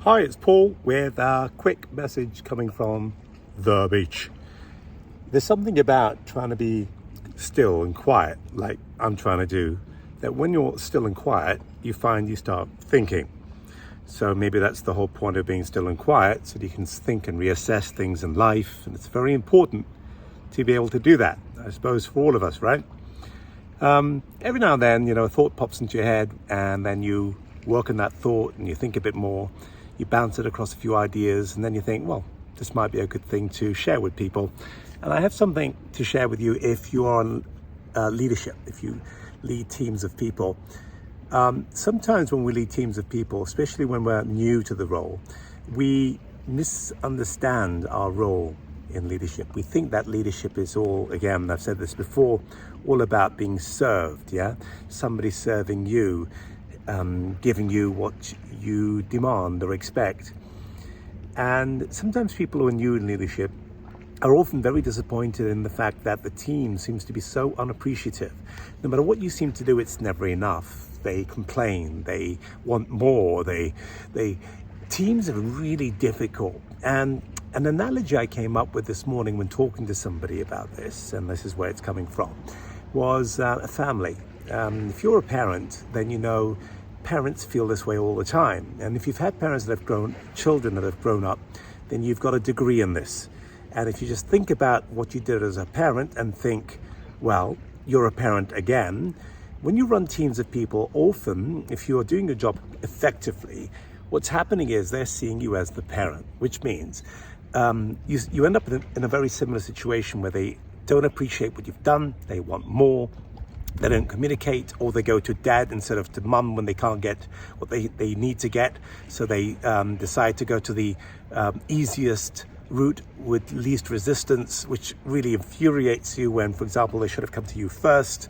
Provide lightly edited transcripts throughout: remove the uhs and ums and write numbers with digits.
Hi, it's Paul with a quick message coming from the beach. There's something about trying to be still and quiet, like I'm trying to do, that when you're still and quiet, you find you start thinking. So maybe that's the whole point of being still and quiet, so that you can think and reassess things in life. And it's very important to be able to do that, I suppose, for all of us, right? Every now and then, a thought pops into your head, and then you work on that thought and you think a bit more. You bounce it across a few ideas, and then you think, well, this might be a good thing to share with people. And I have something to share with you if you are on leadership, if you lead teams of people. Sometimes when we lead teams of people, especially when we're new to the role, we misunderstand our role in leadership. We think that leadership is all, again, I've said this before, all about being served, yeah? Somebody serving you, giving you what you demand or expect. And sometimes people who are new in leadership are often very disappointed in the fact that the team seems to be so unappreciative. No matter what you seem to do, it's never enough. They complain, they want more, teams are really difficult. And an analogy I came up with this morning when talking to somebody about this, and this is where it's coming from, was a family. If you're a parent, then you know parents feel this way all the time. And if you've had parents that have children that have grown up, then you've got a degree in this. And if you just think about what you did as a parent and think, well, you're a parent again, when you run teams of people, often, if you're doing your job effectively, what's happening is they're seeing you as the parent, which means you end up in a very similar situation where they don't appreciate what you've done, they want more, they don't communicate, or they go to dad instead of to mum when they can't get what they need to get. So they decide to go to the easiest route with least resistance, which really infuriates you when, for example, they should have come to you first.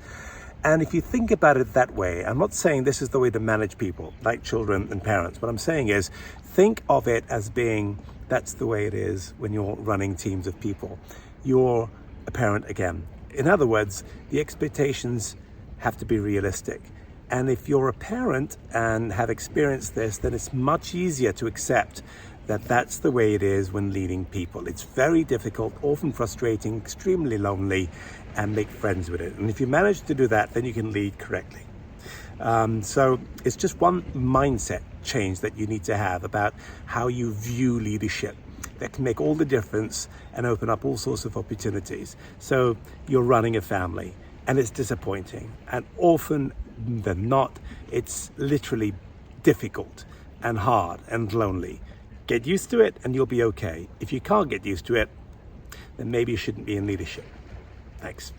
And if you think about it that way, I'm not saying this is the way to manage people, like children and parents. What I'm saying is, think of it as being, that's the way it is when you're running teams of people. You're a parent again. In other words, the expectations have to be realistic. And if you're a parent and have experienced this, then it's much easier to accept that that's the way it is when leading people. It's very difficult, often frustrating, extremely lonely, and make friends with it. And if you manage to do that, then you can lead correctly. So it's just one mindset change that you need to have about how you view leadership that can make all the difference and open up all sorts of opportunities. So you're running a family and it's disappointing, and often than not, it's literally difficult and hard and lonely. Get used to it and you'll be okay. If you can't get used to it, then maybe you shouldn't be in leadership. Thanks.